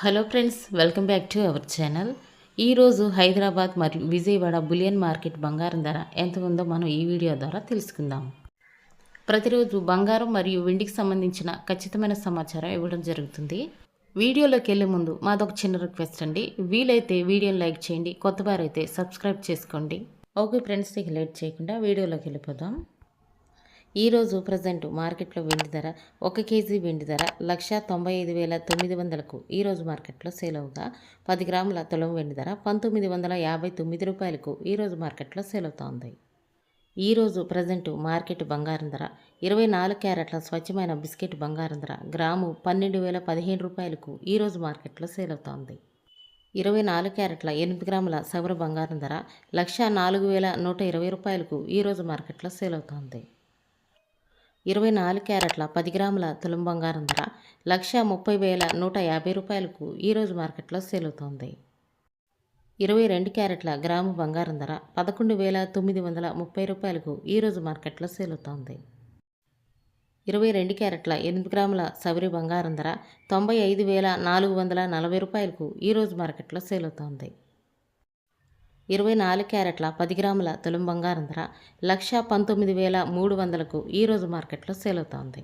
Hello friends, welcome back to our channel. ఈరోజు హైదరాబాద్ మరియు Vijayawada bullion market బంగారం ధర ఎంత ఉందో మనం ఈ వీడియో ద్వారా తెలుసుకుందాం. ప్రతిరోజు బంగారం మరియు వెండికి సంబంధించిన ఖచ్చితమైన సమాచారం ఇవ్వడం జరుగుతుంది. వీడియోలోకి వెళ్ళే ముందు మాదొక చిన్న రిక్వెస్ట్ అండి. వీలైతే వీడియోని లైక్ చేయండి, కొత్త వారైతే సబ్స్క్రైబ్ చేసుకోండి. ఓకే ఫ్రెండ్స్, ఇక లేట్ చేయకుండా వీడియోలోకి వెళ్ళిపోదాం. ఈరోజు ప్రజెంట్ మార్కెట్లో వెండి ధర 1 కేజీ వెండి ధర 1,95,900కు ఈరోజు మార్కెట్లో సేల్ అవగా 10 గ్రాముల తులం వెండి ధర 1,959 రూపాయలకు ఈరోజు మార్కెట్లో సేల్ అవుతోంది. ఈరోజు ప్రజెంట్ మార్కెట్ బంగారం ధర 24 క్యారెట్ల స్వచ్ఛమైన బిస్కెట్ బంగారం ధర గ్రాము 12,015 రూపాయలకు ఈరోజు మార్కెట్లో సేల్ అవుతోంది. 24 క్యారెట్ల 8 గ్రాముల సవర బంగారం ధర 1,04,120 రూపాయలకు ఈరోజు మార్కెట్లో సేల్ అవుతోంది. 24 క్యారెట్ల 10 గ్రాముల తులం బంగారం ధర 1,30,150 రూపాయలకు ఈరోజు మార్కెట్లో సేల్ అవుతోంది. 22 క్యారెట్ల గ్రాము బంగారం ధర 11,930 రూపాయలకు ఈరోజు మార్కెట్లో సేల్ అవుతోంది. 22 క్యారెట్ల 8 గ్రాముల సవరి బంగారం ధర 95,440 రూపాయలకు ఈరోజు మార్కెట్లో సేల్ అవుతోంది. 24 క్యారెట్ల 10 గ్రాముల తులం బంగారం ధర 1,19,300కు ఈరోజు మార్కెట్లో సేల్ అవుతోంది.